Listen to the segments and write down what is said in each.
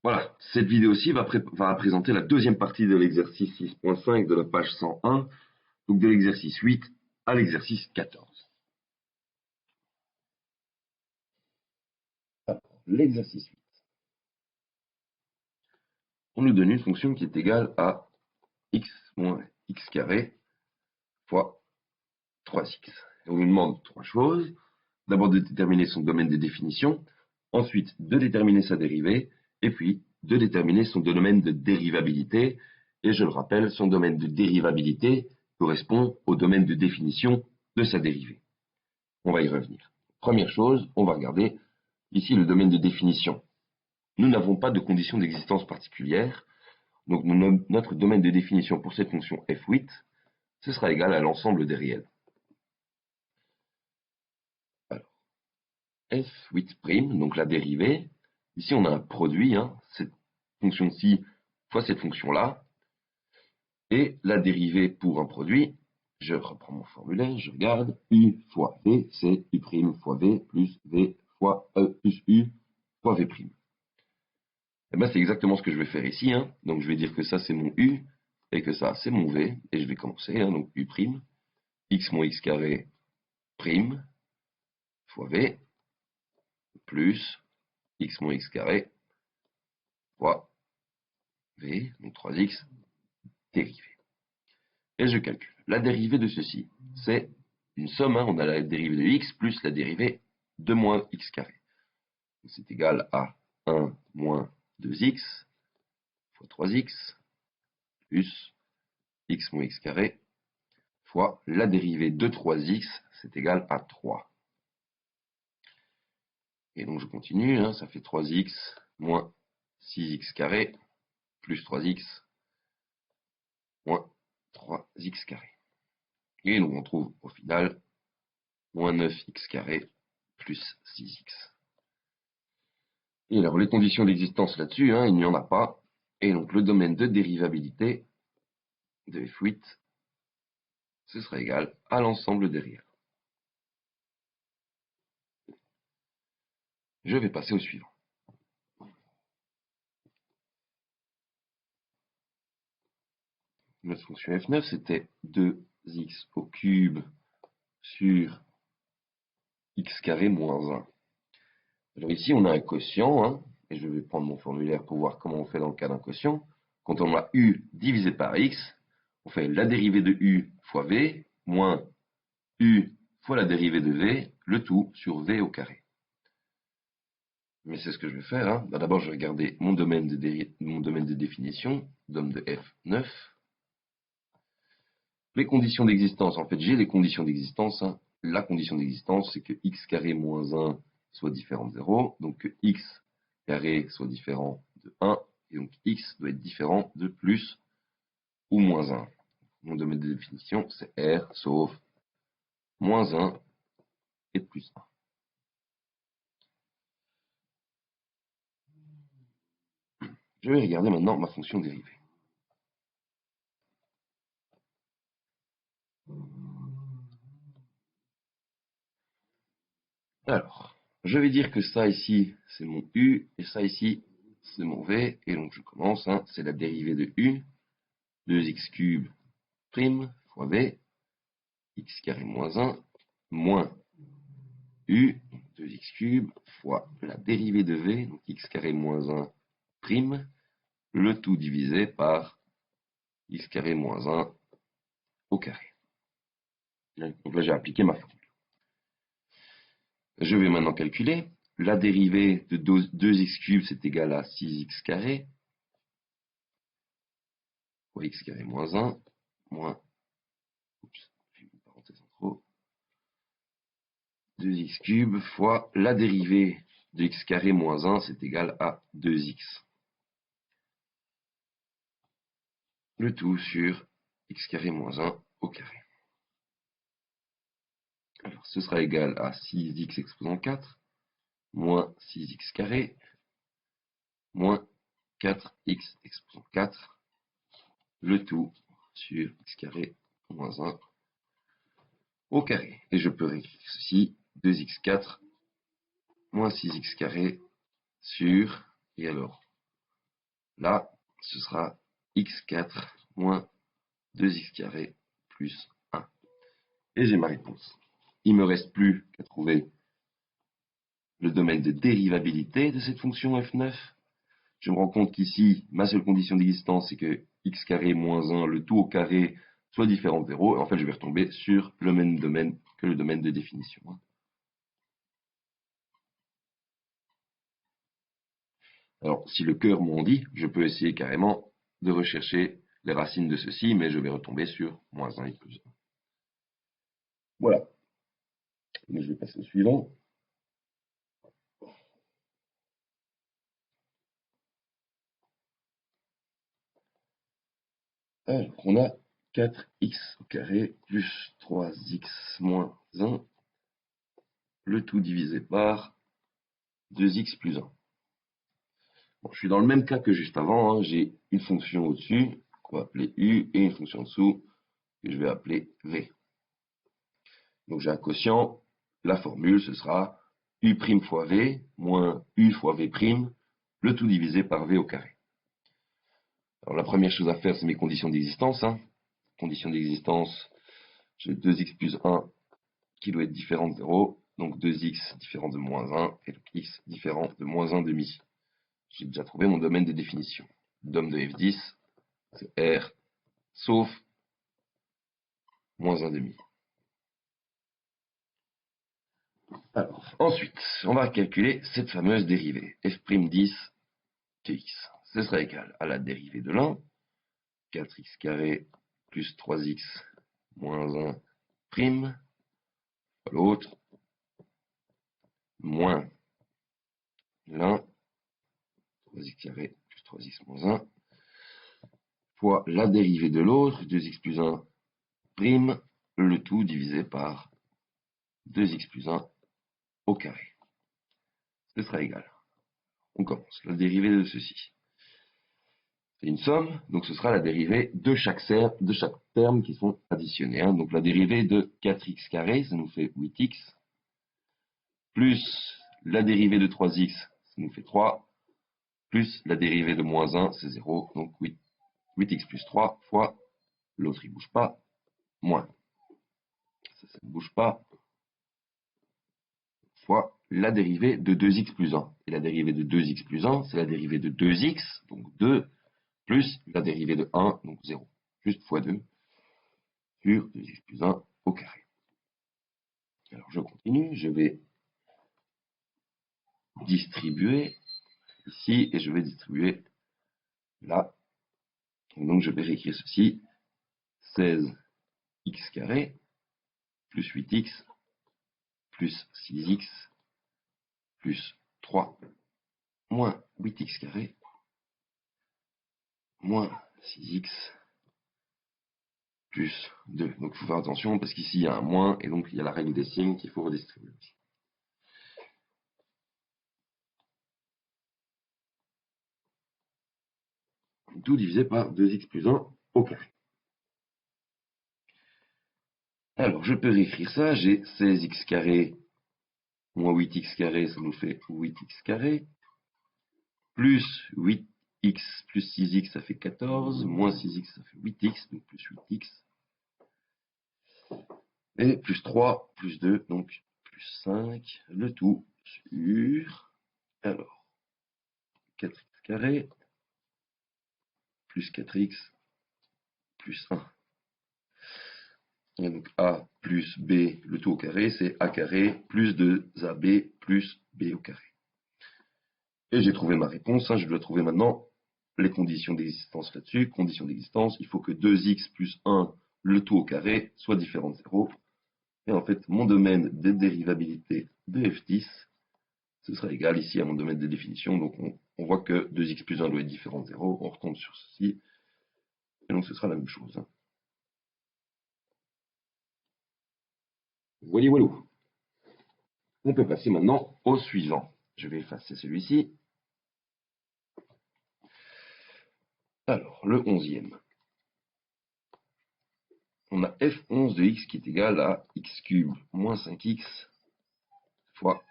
Voilà, cette vidéo-ci va présenter la deuxième partie de l'exercice 6.5 de la page 101, donc de l'exercice 8 à l'exercice 14. Alors, l'exercice 8. On nous donne une fonction qui est égale à x moins x carré fois 3x. Et on nous demande trois choses. D'abord de déterminer son domaine de définition, ensuite de déterminer sa dérivée, et puis de déterminer son domaine de dérivabilité. Et je le rappelle, son domaine de dérivabilité correspond au domaine de définition de sa dérivée. On va y revenir. Première chose, on va regarder ici le domaine de définition. Nous n'avons pas de condition d'existence particulière, donc notre domaine de définition pour cette fonction f8, ce sera égal à l'ensemble des réels. Alors, f8', donc la dérivée, ici on a un produit, cette fonction-ci fois cette fonction-là, et la dérivée pour un produit, je reprends mon formulaire, je regarde, u fois v, c'est u' fois v plus v fois e plus u fois v'. Et ben c'est exactement ce que je vais faire ici, donc je vais dire que ça c'est mon u, et que ça c'est mon v, et je vais commencer, donc u', x moins x carré prime, fois v, plus x moins x carré fois v, donc 3x, dérivée. Et je calcule. La dérivée de ceci, c'est une somme, on a la dérivée de x plus la dérivée de moins x carré. C'est égal à 1 moins 2x fois 3x plus x moins x carré fois la dérivée de 3x, c'est égal à 3. Et donc je continue, ça fait 3x moins 6x carré plus 3x moins 3x carré. Et donc on trouve au final moins 9x carré plus 6x. Et alors les conditions d'existence là-dessus, il n'y en a pas. Et donc le domaine de dérivabilité de f8, ce sera égal à l'ensemble des réels. Je vais passer au suivant. Notre fonction f9, c'était 2x au cube sur x carré moins 1. Alors ici, on a un quotient, et je vais prendre mon formulaire pour voir comment on fait dans le cas d'un quotient. Quand on a u divisé par x, on fait la dérivée de u fois v, moins u fois la dérivée de v, le tout sur v au carré. Mais c'est ce que je vais faire. D'abord, je vais regarder mon domaine de définition, dom de f9. Les conditions d'existence, en fait, j'ai les conditions d'existence. La condition d'existence, c'est que x carré moins 1 soit différent de 0, donc que x carré soit différent de 1, et donc x doit être différent de plus ou moins 1. Mon domaine de définition, c'est R, sauf moins 1 et plus 1. Je vais regarder maintenant ma fonction dérivée. Alors, je vais dire que ça ici, c'est mon u, et ça ici, c'est mon v, et donc je commence, c'est la dérivée de u, 2x cube prime fois v, x carré moins 1, moins u, 2x cube, fois la dérivée de v, donc x carré moins 1 prime, le tout divisé par x carré moins 1 au carré. Donc là, j'ai appliqué ma formule. Je vais maintenant calculer. La dérivée de 2x cube, c'est égal à 6x carré, fois x carré moins 1, moins, j'ai mis une parenthèse en trop, 2x cube fois la dérivée de x carré moins 1, c'est égal à 2x. Le tout sur x carré moins 1 au carré. Alors, ce sera égal à 6x exposant 4, moins 6x carré, moins 4x exposant 4, le tout sur x carré moins 1 au carré. Et je peux réécrire ceci, 2x4 moins 6x carré sur, et alors, là, ce sera x4 moins 2x carré plus 1. Et j'ai ma réponse. Il ne me reste plus qu'à trouver le domaine de dérivabilité de cette fonction f9. Je me rends compte qu'ici, ma seule condition d'existence, c'est que x carré moins 1, le tout au carré, soit différent de 0. Et en fait, je vais retomber sur le même domaine que le domaine de définition. Alors, si le cœur m'en dit, je peux essayer carrément de rechercher les racines de ceci, mais je vais retomber sur moins 1 et plus 1. Voilà. Mais je vais passer au suivant. Alors, on a 4x au carré plus 3x moins 1, le tout divisé par 2x plus 1. Bon, je suis dans le même cas que juste avant, hein. J'ai une fonction au-dessus, qu'on va appeler u, et une fonction en dessous, que je vais appeler v. Donc j'ai un quotient, la formule, ce sera u' fois v, moins u fois v', le tout divisé par v au carré. Alors la première chose à faire, c'est mes conditions d'existence. Conditions d'existence, j'ai 2x plus 1 qui doit être différent de 0, donc 2x différent de moins 1, et donc x différent de moins 1 demi. J'ai déjà trouvé mon domaine de définition. Dom de f10, c'est R sauf moins 1 demi. Alors, ensuite, on va calculer cette fameuse dérivée, f'10 de x. Ce sera égal à la dérivée de l'un, 4x carré plus 3x moins 1 prime, l'autre, moins l'un, 3x carré plus 3x moins 1, fois la dérivée de l'autre, 2x plus 1 prime, le tout divisé par 2x plus 1 au carré. Ce sera égal. On commence. La dérivée de ceci. C'est une somme, donc ce sera la dérivée de chaque terme qui sont additionnés. Donc la dérivée de 4x carré, ça nous fait 8x, plus la dérivée de 3x, ça nous fait 3, plus la dérivée de moins 1, c'est 0, donc 8x plus 3 fois, l'autre il ne bouge pas, moins. Ça ne bouge pas, fois la dérivée de 2x plus 1. Et la dérivée de 2x plus 1, c'est la dérivée de 2x, donc 2, plus la dérivée de 1, donc 0. Juste fois 2, sur 2x plus 1 au carré. Alors je continue, je vais distribuer ici, et je vais distribuer là. Et donc je vais réécrire ceci, 16x carré, plus 8x, plus 6x, plus 3, moins 8x carré, moins 6x, plus 2. Donc il faut faire attention parce qu'ici il y a un moins et donc il y a la règle des signes qu'il faut redistribuer. Tout divisé par 2x plus 1 au carré. Alors je peux réécrire ça, j'ai 16x carré moins 8x carré, ça nous fait 8x carré, plus 8x plus 6x, ça fait 14, moins 6x, ça fait 8x, donc plus 8x, et plus 3, plus 2, donc plus 5, le tout sur, alors, 4x carré, plus 4x, plus 1. Et donc a plus b, le tout au carré, c'est a carré, plus 2ab, plus b au carré. Et j'ai trouvé ma réponse, je dois trouver maintenant les conditions d'existence là-dessus. Conditions d'existence, il faut que 2x plus 1, le tout au carré, soit différent de 0. Et en fait, mon domaine de dérivabilité de f10, ce sera égal ici à mon domaine de définition. Donc on voit que 2x plus 1 doit être différent de 0. On retombe sur ceci. Et donc ce sera la même chose. Voilà, voilà. On peut passer maintenant au suivant. Je vais effacer celui-ci. Alors, le 11e. On a f11 de x qui est égal à x cube moins 5x fois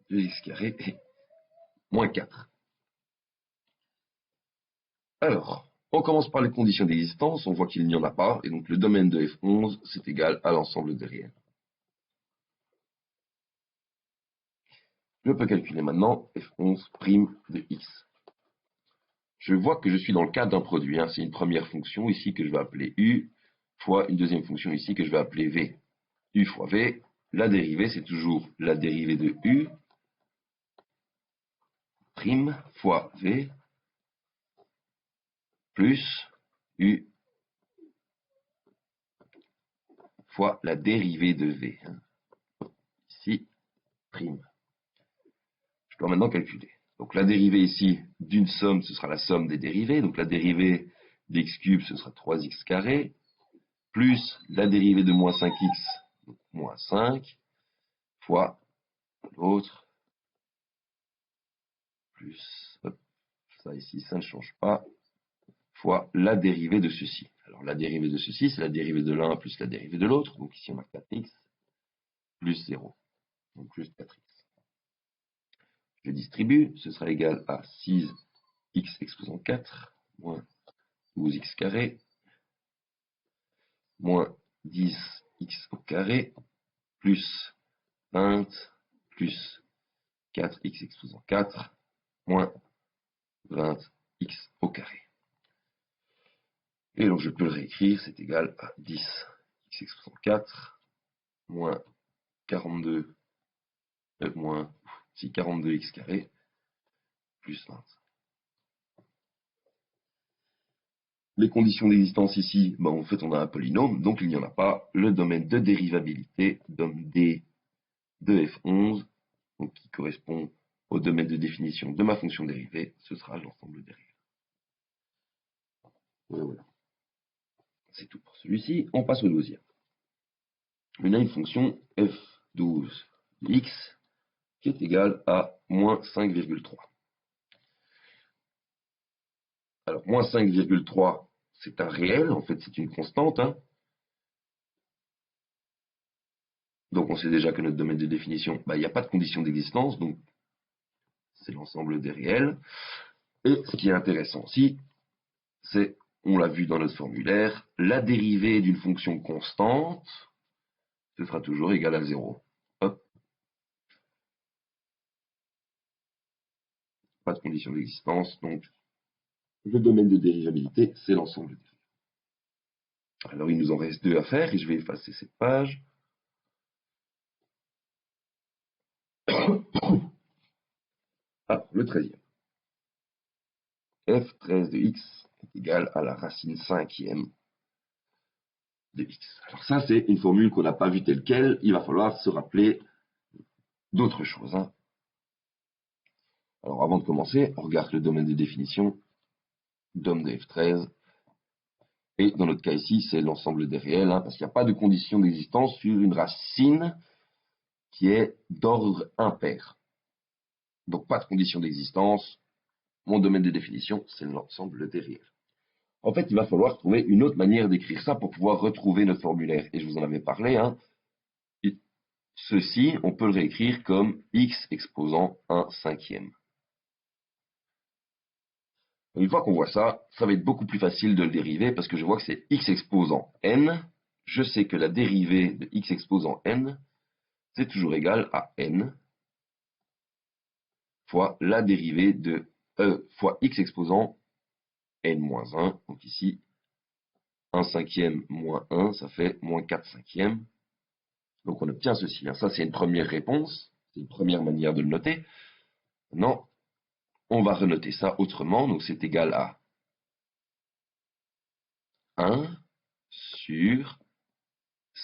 2x carré et moins 4. Alors, on commence par les conditions d'existence, on voit qu'il n'y en a pas, et donc le domaine de F11, c'est égal à l'ensemble des réels. Je peux calculer maintenant F11' de x. Je vois que je suis dans le cadre d'un produit, hein. C'est une première fonction ici que je vais appeler U, fois une deuxième fonction ici que je vais appeler V. U fois V, la dérivée c'est toujours la dérivée de U, prime fois V, plus U fois la dérivée de V. Ici, prime. Je dois maintenant calculer. Donc la dérivée ici d'une somme, ce sera la somme des dérivées. Donc la dérivée d'x cube, ce sera 3x carré, plus la dérivée de moins 5x, donc moins 5, fois l'autre, plus, hop, ça ici, ça ne change pas, fois la dérivée de ceci. Alors la dérivée de ceci, c'est la dérivée de l'un plus la dérivée de l'autre. Donc ici on a 4x plus 0, donc plus 4x. Je distribue, ce sera égal à 6x exposant 4, moins 12x carré, moins 10x au carré, plus 20, plus 4x exposant 4, moins 20x au carré. Et donc je peux le réécrire, c'est égal à 10x exposant 4, moins 42, moins 42x carré, plus 20. Les conditions d'existence ici, en fait on a un polynôme, donc il n'y en a pas. Le domaine de dérivabilité, dom D de F11, donc qui correspond au domaine de définition de ma fonction dérivée, ce sera l'ensemble des réels. Voilà. C'est tout pour celui-ci. On passe au deuxième. On a une fonction f12 de x qui est égale à moins 5,3. Alors, moins 5,3, c'est un réel, en fait, c'est une constante. Hein. Donc, on sait déjà que notre domaine de définition, il n'y a pas de condition d'existence, donc c'est l'ensemble des réels. Et ce qui est intéressant aussi, c'est, on l'a vu dans notre formulaire, la dérivée d'une fonction constante, ce sera toujours égal à 0. Hop. Pas de condition d'existence, donc le domaine de dérivabilité, c'est l'ensemble des réels. Alors, il nous en reste deux à faire, et je vais effacer cette page. Ah, le 13e. f13 de x est égal à la racine cinquième de x. Alors ça, c'est une formule qu'on n'a pas vue telle quelle. Il va falloir se rappeler d'autres choses. Hein. Alors avant de commencer, on regarde le domaine de définition dom de f13. Et dans notre cas ici, c'est l'ensemble des réels, hein, parce qu'il n'y a pas de condition d'existence sur une racine qui est d'ordre impair. Donc pas de condition d'existence. Mon domaine de définition, c'est l'ensemble des réels. En fait, il va falloir trouver une autre manière d'écrire ça pour pouvoir retrouver notre formulaire. Et je vous en avais parlé. Hein. Ceci, on peut le réécrire comme x exposant 1/5. Une fois qu'on voit ça, ça va être beaucoup plus facile de le dériver parce que je vois que c'est x exposant n. Je sais que la dérivée de x exposant n, c'est toujours égal à n fois la dérivée de fois x exposant n-1. Donc ici, 1/5 moins 1, ça fait moins 4/5. Donc on obtient ceci. Ça, c'est une première réponse. C'est une première manière de le noter. Maintenant, on va renoter ça autrement. Donc c'est égal à 1 sur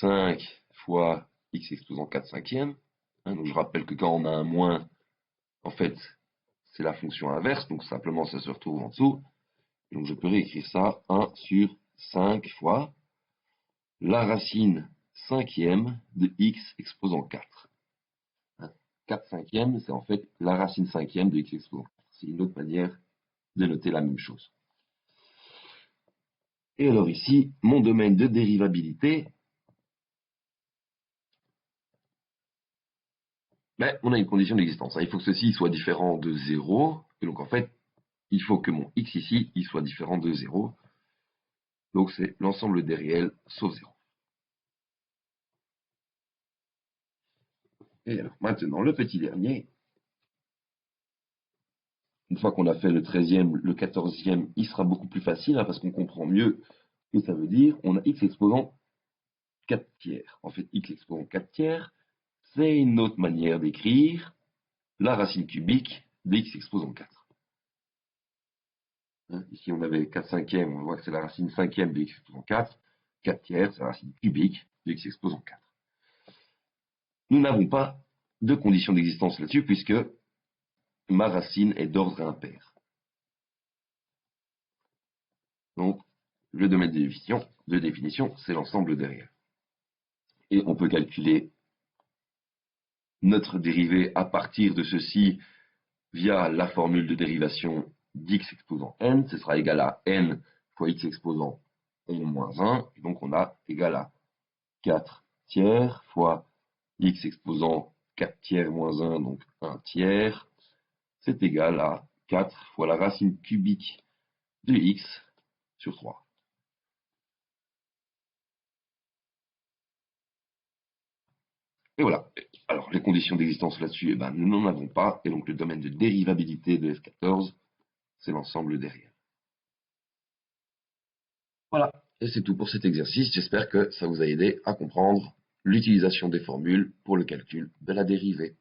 5 fois x exposant 4/5. Donc je rappelle que quand on a un moins, en fait, c'est la fonction inverse. Donc simplement, ça se retrouve en dessous. Donc je peux réécrire ça 1 sur 5 fois la racine cinquième de x exposant 4. 4/5, c'est en fait la racine cinquième de x exposant 4. C'est une autre manière de noter la même chose. Et alors ici, mon domaine de dérivabilité, on a une condition d'existence. Il faut que ceci soit différent de 0. Et donc en fait, il faut que mon x ici, il soit différent de 0. Donc c'est l'ensemble des réels sauf 0. Et alors maintenant, le petit dernier, une fois qu'on a fait le 13e, le 14e, il sera beaucoup plus facile, hein, parce qu'on comprend mieux ce que ça veut dire. On a x exposant 4 tiers. En fait, x exposant 4 tiers, c'est une autre manière d'écrire la racine cubique de x exposant 4. Hein, ici, on avait 4 cinquièmes, on voit que c'est la racine cinquième de x exposant 4. 4 tiers, c'est la racine cubique de x exposant 4. Nous n'avons pas de condition d'existence là-dessus, puisque ma racine est d'ordre impair. Donc, le domaine de définition, c'est l'ensemble des réels. Et on peut calculer notre dérivée à partir de ceci via la formule de dérivation d'x exposant n. Ce sera égal à n fois x exposant moins 1. Et donc, on a égal à 4 tiers fois x exposant 4 tiers moins 1, donc 1 tiers. C'est égal à 4 fois la racine cubique de x sur 3. Et voilà. Alors, les conditions d'existence là-dessus, eh ben, nous n'en avons pas. Et donc, le domaine de dérivabilité de F14, c'est l'ensemble des réels. Voilà. Et c'est tout pour cet exercice. J'espère que ça vous a aidé à comprendre l'utilisation des formules pour le calcul de la dérivée.